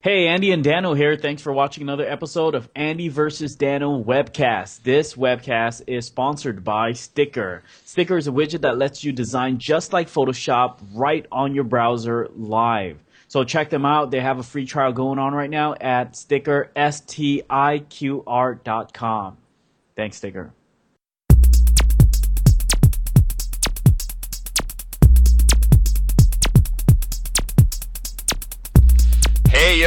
Hey, Andy and Dano here. Thanks for watching another episode of Andy versus Dano webcast. This webcast is sponsored by Sticker. Sticker is a widget that lets you design just like Photoshop right on your browser live. So check them out. They have a free trial going on right now at Sticker, stiqr.com. Thanks, Sticker. Hey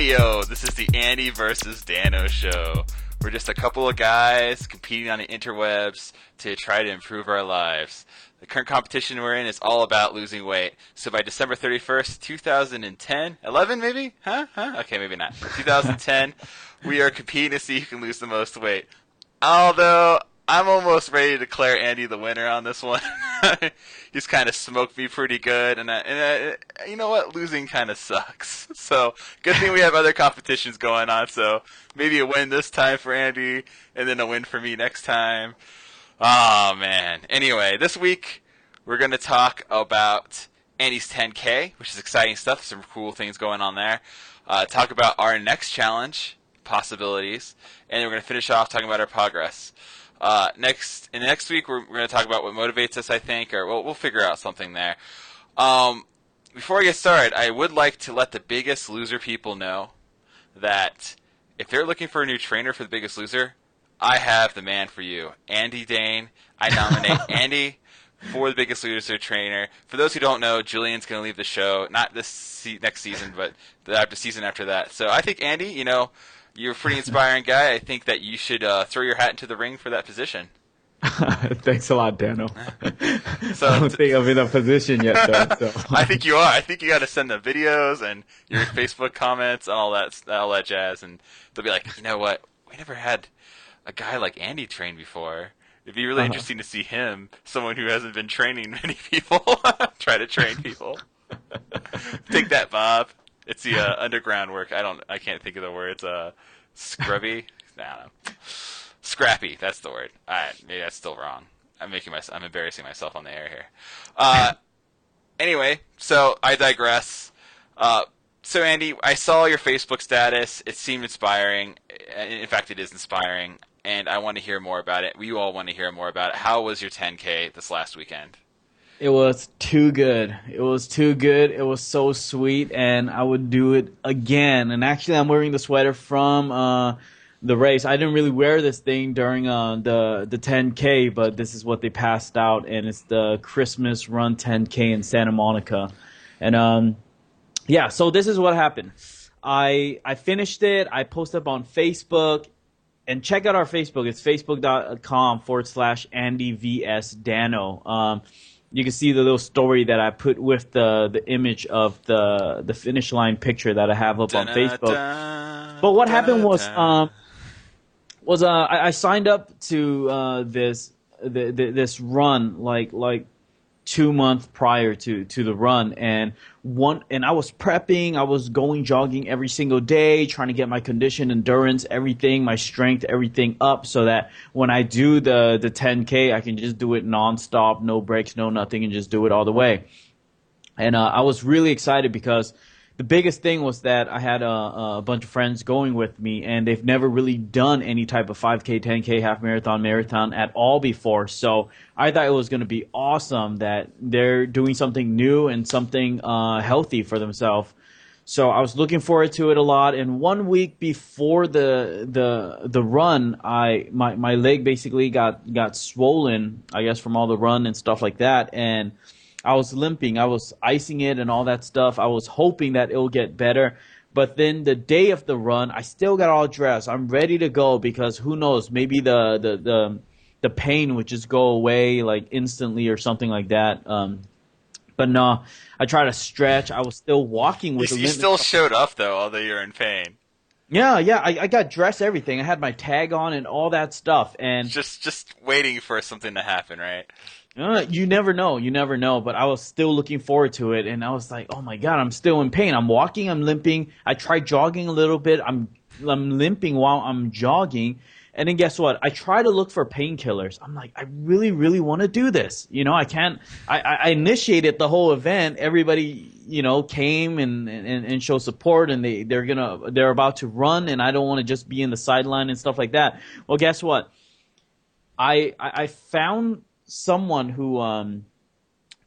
yo, this is the Andy versus Dano show. We're just a couple of guys competing on the interwebs to try to improve our lives. The current competition we're in is all about losing weight. So by December 31st, 2010, 11 maybe? Huh? Okay, maybe not. 2010, we are competing to see who can lose the most weight. Although, I'm almost ready to declare Andy the winner on this one. He's kind of smoked me pretty good, and you know what? Losing kind of sucks. So, good thing we have other competitions going on, so maybe a win this time for Andy, and then a win for me next time. Oh, man. Anyway, this week, we're going to talk about Andy's 10K, which is exciting stuff, some cool things going on there. Talk about our next challenge, possibilities, and then we're going to finish off talking about our progress. Next week, we're going to talk about what motivates us, I think, or we'll figure out something there. Before I get started, I would like to let the Biggest Loser people know that if they're looking for a new trainer for the Biggest Loser, I have the man for you, Andy Dane. I nominate Andy for the Biggest Loser trainer. For those who don't know, Julian's going to leave the show, not this next season, but the season after that. So I think, Andy, you're a pretty inspiring guy. I think that you should throw your hat into the ring for that position. Thanks a lot, Dano. So, I don't think I'm in a position yet, though. So. I think you are. I think you got to send them videos and your Facebook comments and all that jazz, and they'll be like, you know what? We never had a guy like Andy train before. It'd be really interesting to see him, someone who hasn't been training many people, try to train people. Take that, Bob. It's the underground work. I can't think of the words. Scrubby? I don't know. Scrappy. That's the word. All right, maybe that's still wrong. I'm embarrassing myself on the air here. Anyway, so I digress. So Andy, I saw your Facebook status. It seemed inspiring. In fact, it is inspiring, and I want to hear more about it. We all want to hear more about it. How was your 10K this last weekend? It was too good. It was too good. It was so sweet, and I would do it again. And actually, I'm wearing the sweater from the race. I didn't really wear this thing during the 10K, but this is what they passed out, and it's the Christmas Run 10K in Santa Monica. And yeah, so this is what happened. I finished it. I posted up on Facebook. And check out our Facebook. It's facebook.com/AndyVSDano. You can see the little story that I put with the image of the finish line picture that I have up on Facebook. But what happened was I signed up to this run like 2 months prior to the run, and I was prepping. I was going jogging every single day, trying to get my condition, endurance, everything, my strength, everything up, so that when I do the 10K, I can just do it nonstop, no breaks, no nothing, and just do it all the way. And I was really excited because the biggest thing was that I had a bunch of friends going with me, and they've never really done any type of 5K, 10K, half marathon at all before. So I thought it was going to be awesome that they're doing something new and something healthy for themselves. So I was looking forward to it a lot. And 1 week before the run, my leg basically got swollen, I guess, from all the run and stuff like that, and I was limping. I was icing it and all that stuff. I was hoping that it'll get better. But then the day of the run, I still got all dressed. I'm ready to go because who knows, maybe the pain would just go away like instantly or something like that. But no, I tried to stretch. I was still walking with the limp. You still showed up though, although you're in pain. Yeah. I got dressed, everything. I had my tag on and all that stuff. And just waiting for something to happen, right? You never know, but I was still looking forward to it, and I was like, oh my God, I'm still in pain. I'm walking, I'm limping. I tried jogging a little bit. I'm limping while I'm jogging, and then guess what? I try to look for painkillers. I'm like, I really, really want to do this. I can't. I initiated the whole event. Everybody came and showed support, and they're about to run, and I don't want to just be in the sideline and stuff like that. Well, guess what? I found someone who I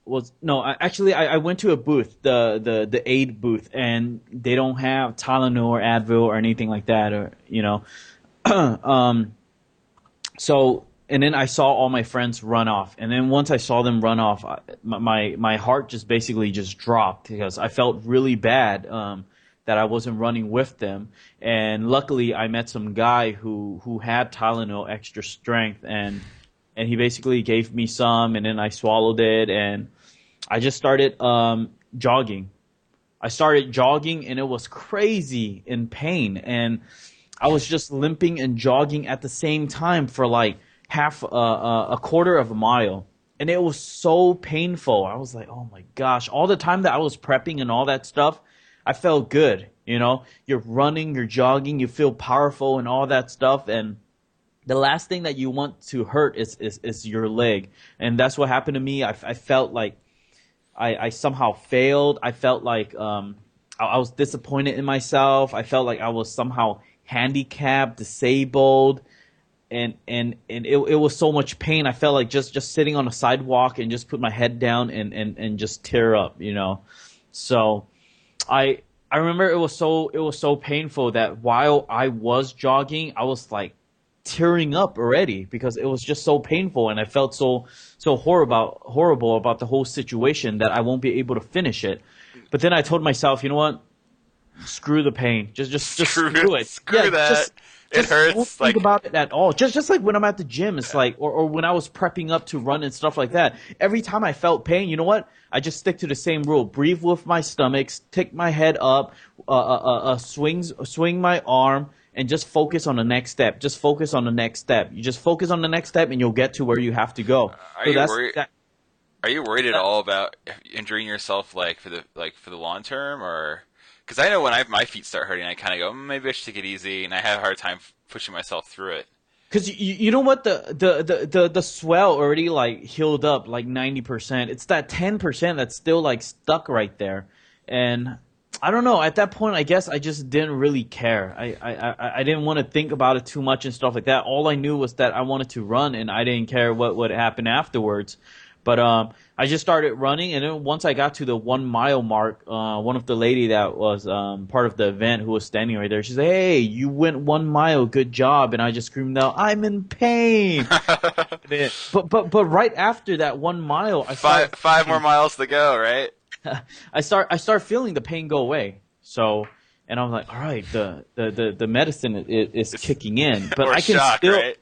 went to a booth, the aid booth, and they don't have Tylenol or Advil or anything like that, or so. And then I saw all my friends run off. And then once I saw them run off, my heart just basically just dropped because I felt really bad that I wasn't running with them. And luckily, I met some guy who had Tylenol extra strength, and he basically gave me some, and then I swallowed it, and I just started jogging. I started jogging, and it was crazy in pain. And I was just limping and jogging at the same time for like a quarter of a mile, and it was so painful. I was like, oh my gosh, all the time that I was prepping and all that stuff, I felt good. You're running, you're jogging, you feel powerful and all that stuff, and the last thing that you want to hurt is your leg. And that's what happened to me. I felt like I somehow failed. I felt like I was disappointed in myself. I felt like I was somehow handicapped, disabled. And it was so much pain. I felt like just sitting on a sidewalk and just put my head down and just tear up, So I remember it was so painful that while I was jogging, I was like tearing up already because it was just so painful, and I felt so horrible about the whole situation that I won't be able to finish it. But then I told myself, you know what? Screw the pain. Just screw it. Screw that. It hurts. Don't think about it at all. Just like when I'm at the gym, it's like, or when I was prepping up to run and stuff like that. Every time I felt pain, you know what? I just stick to the same rule: breathe with my stomach, stick my head up, swing my arm, and just focus on the next step. Just focus on the next step. You just focus on the next step, and you'll get to where you have to go. Are you worried at all about injuring yourself, like for the long term, or? Because I know when my feet start hurting, I kind of go, maybe I should take it easy, and I have a hard time pushing myself through it. Because you know what, the swell already like healed up like 90%. It's that 10% that's still like stuck right there, and I don't know. At that point, I guess I just didn't really care. I didn't want to think about it too much and stuff like that. All I knew was that I wanted to run, and I didn't care what would happen afterwards. But I just started running, and then once I got to the 1 mile mark, one of the lady that was part of the event who was standing right there, she said, "Hey, you went 1 mile, good job!" And I just screamed out, "I'm in pain!" but right after that 1 mile, I started five more miles to go, right? I start feeling the pain go away. So, and I'm like, all right, the medicine is kicking in, but I can right?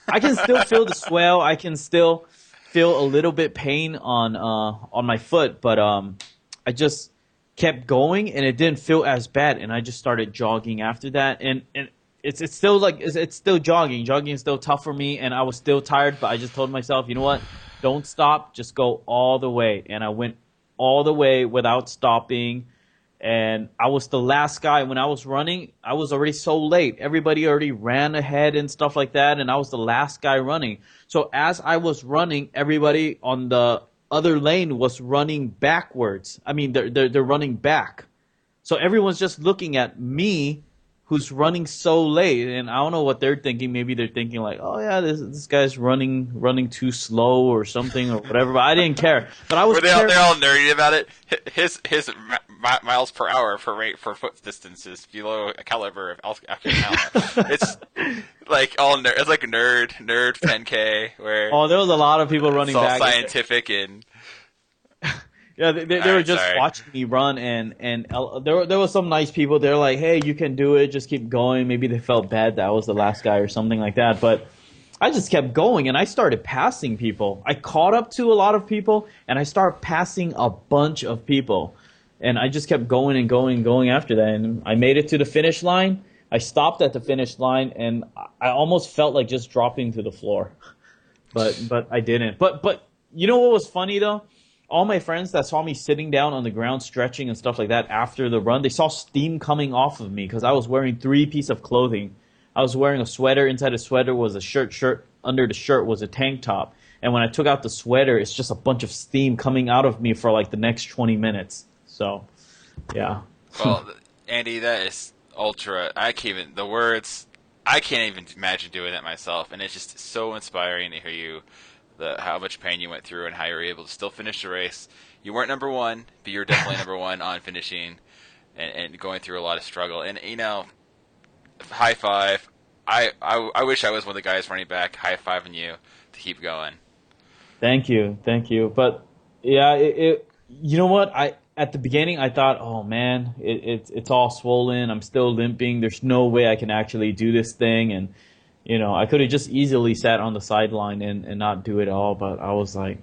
I can still feel the swell. I can still feel a little bit pain on my foot, but I just kept going, and it didn't feel as bad, and I just started jogging after that, and it's still like it's still jogging. Jogging is still tough for me, and I was still tired, but I just told myself, you know what? Don't stop, just go all the way, and I went all the way without stopping. And I was the last guy. When I was running, I was already so late. Everybody already ran ahead and stuff like that, and I was the last guy running. So as I was running, everybody on the other lane was running backwards. I mean, they're running back. So everyone's just looking at me, who's running so late, and I don't know what they're thinking. Maybe they're thinking like, "Oh yeah, this guy's running too slow or something or whatever." But I didn't care. But I was. They're all nerdy about it. His miles per hour for rate for foot distance is below a caliber of Alcantara. It's like it's like nerd 10K where. Oh, there was a lot of people running it's all back. Scientific and. Yeah, they were just watching me run, and there was some nice people. They're like, "Hey, you can do it. Just keep going." Maybe they felt bad that I was the last guy or something like that. But I just kept going, and I started passing people. I caught up to a lot of people, and I started passing a bunch of people. And I just kept going and going and going after that. And I made it to the finish line. I stopped at the finish line, and I almost felt like just dropping to the floor. But I didn't. But you know what was funny, though? All my friends that saw me sitting down on the ground stretching and stuff like that after the run, they saw steam coming off of me because I was wearing 3 pieces of clothing. I was wearing a sweater. Inside the sweater was a shirt. Under the shirt was a tank top. And when I took out the sweater, it's just a bunch of steam coming out of me for like the next 20 minutes. So, yeah. Well, Andy, that is ultra. I can't even the words. I can't even imagine doing that myself, and it's just so inspiring to hear you, how much pain you went through and how you were able to still finish the race. You weren't number one, but you're definitely number one on finishing and going through a lot of struggle. And high five. I wish I was one of the guys running back, high fiving you to keep going. Thank you, thank you. But yeah, you know what? At the beginning I thought, oh man, it's all swollen. I'm still limping. There's no way I can actually do this thing, and I could have just easily sat on the sideline and not do it all. But I was like,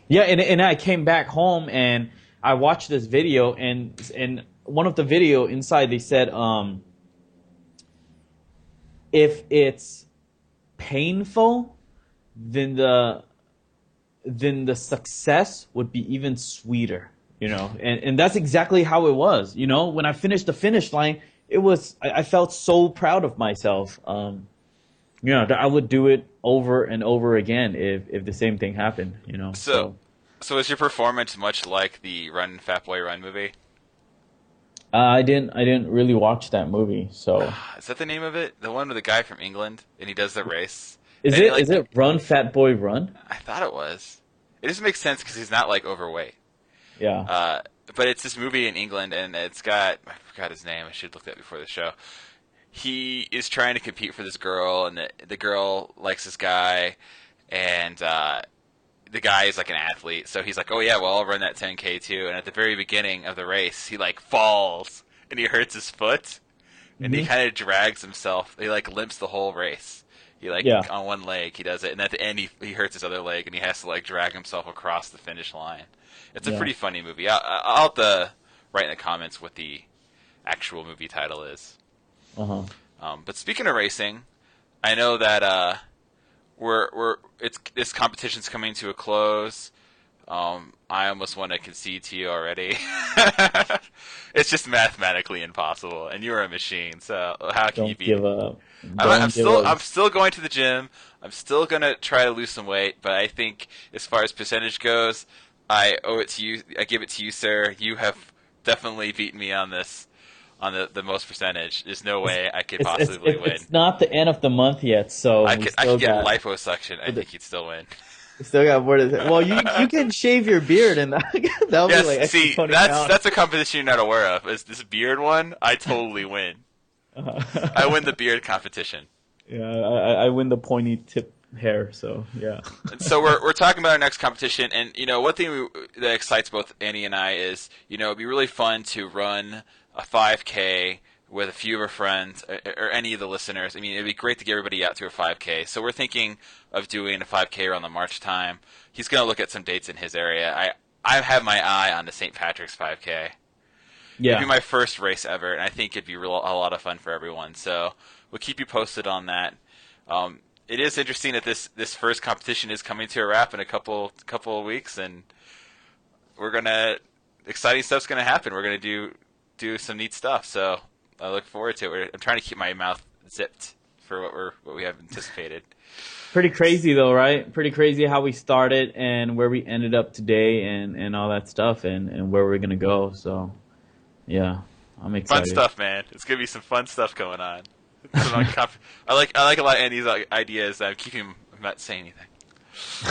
yeah, and I came back home and I watched this video, and one of the video inside they said, if it's painful, then the success would be even sweeter, and that's exactly how it was. When I finished the finish line, I felt so proud of myself. That I would do it over and over again if the same thing happened. So is your performance much like the Run Fat Boy Run movie? I didn't really watch that movie. So is that the name of it? The one with the guy from England and he does the race. Is it Run Fat Boy Run? I thought it was. It doesn't make sense because he's not like overweight. Yeah. But it's this movie in England, and it's got, I forgot his name. I should have looked at it before the show. He is trying to compete for this girl, and the girl likes this guy, and the guy is like an athlete, so he's like, oh yeah, well I'll run that 10K too. And at the very beginning of the race, he like falls and he hurts his foot, and he kind of drags himself. He like limps the whole race. He on one leg he does it, and at the end he hurts his other leg, and he has to like drag himself across the finish line. It's a pretty funny movie. I'll have to write in the comments what the actual movie title is. But speaking of racing, I know that this competition's coming to a close. I almost want to concede to you already. It's just mathematically impossible, and you're a machine. So how can you beat give up? I'm still going to the gym. I'm still gonna try to lose some weight, but I think as far as percentage goes, I owe it to you. I give it to you, sir. You have definitely beaten me on this, on the most percentage. There's no way I could possibly win. It's not the end of the month yet, so I could get liposuction. I think you'd still win. Still got more to say. Well, you can shave your beard, and that'll be like see, that's a competition you're not aware of. Is this beard one? I totally win. I win the beard competition. Yeah, I win the pointy tip hair. So yeah. So we're talking about our next competition, and one thing that excites both Andy and I is it'd be really fun to run a 5K with a few of our friends or any of the listeners. I mean, it'd be great to get everybody out to a 5K. So we're thinking of doing a 5K around the March time. He's going to look at some dates in his area. I have my eye on the St. Patrick's 5K. Yeah. It'd be my first race ever, and I think it'd be a lot of fun for everyone. So we'll keep you posted on that. It is interesting that this first competition is coming to a wrap in a couple of weeks, and exciting stuff's gonna happen. We're gonna do some neat stuff. So I look forward to it. I'm trying to keep my mouth zipped for what we have anticipated. Pretty crazy though, right? Pretty crazy how we started and where we ended up today and all that stuff and where we're gonna go. So yeah, I'm excited. Fun stuff, man. It's gonna be some fun stuff going on. I like a lot of Andy's ideas. I'm not saying anything.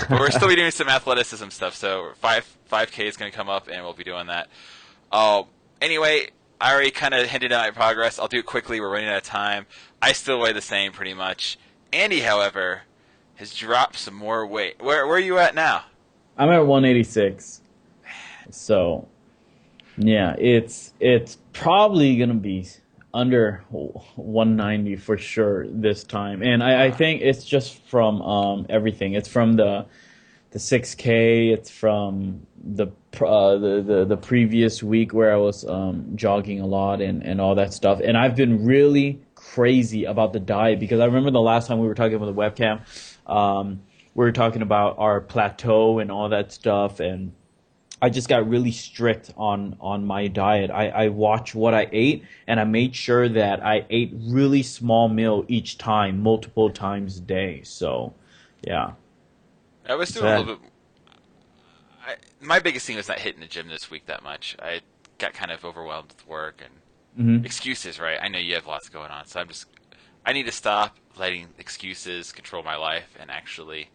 But we're still be doing some athleticism stuff. So 5K is gonna come up, and we'll be doing that. Anyway, I already kind of hinted at my progress. I'll do it quickly. We're running out of time. I still weigh the same pretty much. Andy, however, has dropped some more weight. Where are you at now? I'm at 186. So, yeah, it's probably going to be under 190 for sure this time. And I think it's just from everything. It's from the 6K. It's from the previous week where I was jogging a lot and all that stuff. And I've been really crazy about the diet because I remember the last time we were talking about the webcam, we were talking about our plateau and all that stuff. And I just got really strict on my diet. I watched what I ate, and I made sure that I ate really small meal each time, multiple times a day. So, yeah. I was doing a little bit. My biggest thing was not hitting the gym this week that much. I got kind of overwhelmed with work and Hmm. excuses, right? I know you have lots going on, so I need to stop letting excuses control my life and actually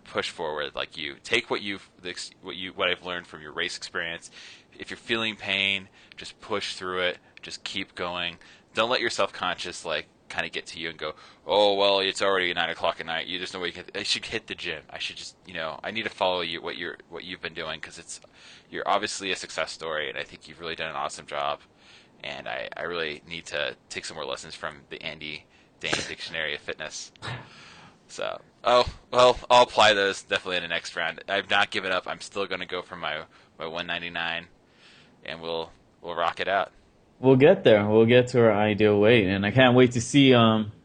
push forward like you. Take what I've learned from your race experience. If you're feeling pain, just push through it. Just keep going. Don't let your self-conscious like kind of get to you and go, oh well, it's already 9 o'clock at night. You just know what I should hit the gym. I should just I need to follow you what you've been doing because you're obviously a success story and I think you've really done an awesome job. And I really need to take some more lessons from the Andy Dane Dictionary of Fitness. So, oh, well, I'll apply those definitely in the next round. I've not given up. I'm still going to go for my 199, and we'll rock it out. We'll get there. We'll get to our ideal weight, and I can't wait to see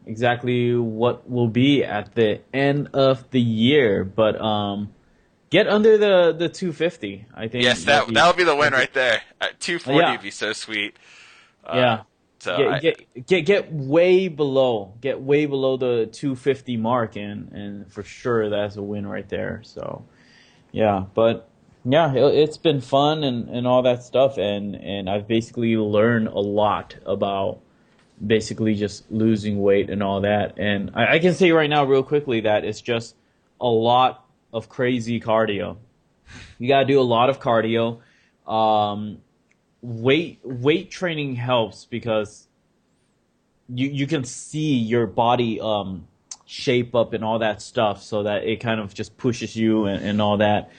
exactly what will be at the end of the year. But get under the 250. I think Yes, that'll be the win right there. At 240 yeah, would be so sweet. Uh, yeah. so Get way below the 250 mark, and for sure that's a win right there. So yeah, but yeah, it's been fun and all that stuff, and I've basically learned a lot about basically just losing weight and all that. And I can say right now, real quickly, that it's just a lot of crazy cardio. You gotta do a lot of cardio. Um, weight training helps because you can see your body shape up and all that stuff, so that it kind of just pushes you and all that.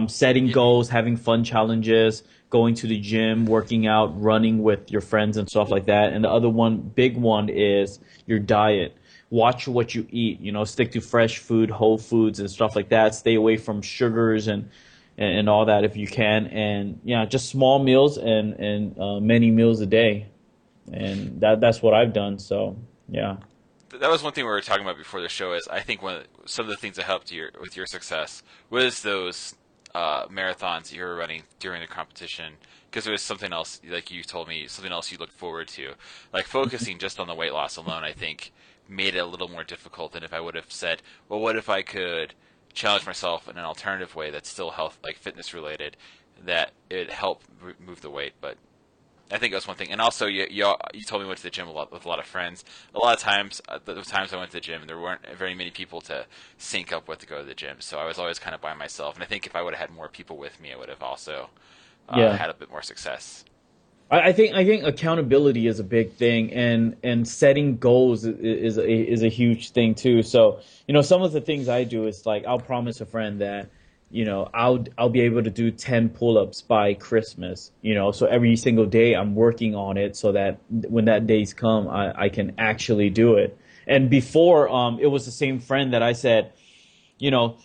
Setting goals, having fun challenges, going to the gym, working out, running with your friends and stuff like that. And the other one, big one, is your diet. Watch what you eat. Stick to fresh food, whole foods, and stuff like that. Stay away from sugars and all that if you can. And yeah, just small meals and many meals a day. And that's what I've done. So yeah. that was one thing we were talking about before the show. Is I think some of the things that helped with your success was those marathons you were running during the competition, because it was something else, like you told me, something else you looked forward to. Like focusing just on the weight loss alone, I think made it a little more difficult than if I would have said, well, what if I could challenge myself in an alternative way that's still health, like fitness related, that it helped move the weight. But I think that's one thing. And also, you told me you went to the gym a lot with a lot of friends. A lot of times, the times I went to the gym, there weren't very many people to sync up with to go to the gym. So I was always kind of by myself. And I think if I would have had more people with me, I would have also Yeah. had a bit more success. I think accountability is a big thing, and setting goals is a huge thing too. So some of the things I do is like I'll promise a friend that I'll be able to do 10 pull-ups by Christmas. So every single day I'm working on it so that when that days come, I can actually do it. And before, it was the same friend that I said,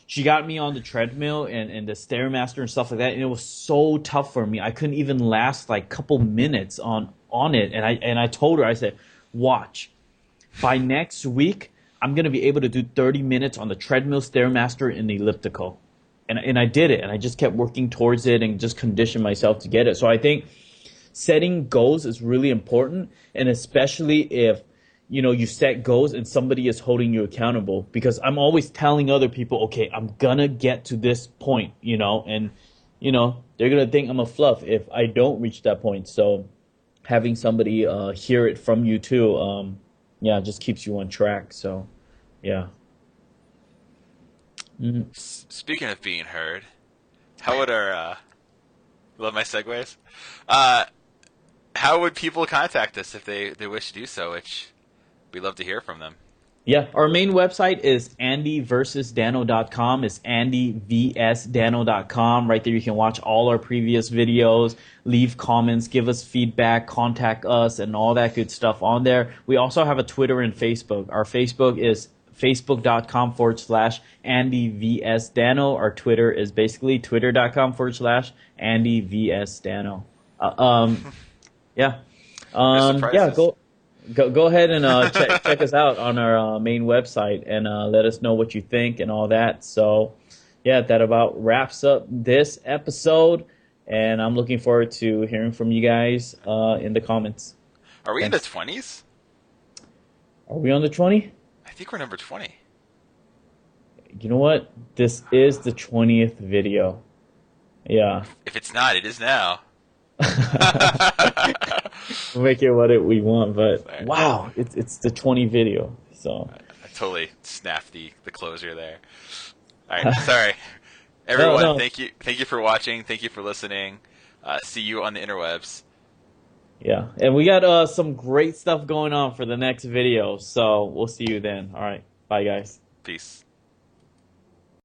she got me on the treadmill and the Stairmaster and stuff like that, and it was so tough for me. I couldn't even last like a couple minutes on it. And I told her, I said, watch, by next week, I'm gonna be able to do 30 minutes on the treadmill, Stairmaster, and the elliptical. And I did it, and I just kept working towards it and just conditioned myself to get it. So I think setting goals is really important, and especially if you set goals and somebody is holding you accountable, because I'm always telling other people, okay, I'm gonna get to this point, and they're gonna think I'm a fluff if I don't reach that point. So having somebody hear it from you too, yeah, just keeps you on track. So yeah. Mhm. Speaking of being heard, how would our love my segues? Uh, how would people contact us if they wish to do so? Which we'd love to hear from them. Yeah, our main website is andyversusdano.com. It's andyvsdano.com. Right there you can watch all our previous videos, leave comments, give us feedback, contact us, and all that good stuff on there. We also have a Twitter and Facebook. Our Facebook is facebook.com/AndyVSDano. Our Twitter is basically twitter.com/AndyVSDano. Yeah. No Yeah, surprises. go ahead and check us out on our main website, and let us know what you think and all that. So, yeah, that about wraps up this episode, and I'm looking forward to hearing from you guys in the comments. Are we in the Thanks. 20s? Are we on the 20? I think we're number 20. You know what? This is the 20th video. Yeah. If it's not, it is now. We'll make it what we want, but Sorry. wow, it's the 20 video. So I totally snapped the closure there. All right, sorry, everyone. No. Thank you for watching. Thank you for listening. See you on the interwebs. Yeah, and we got some great stuff going on for the next video. So we'll see you then. All right, bye guys. Peace.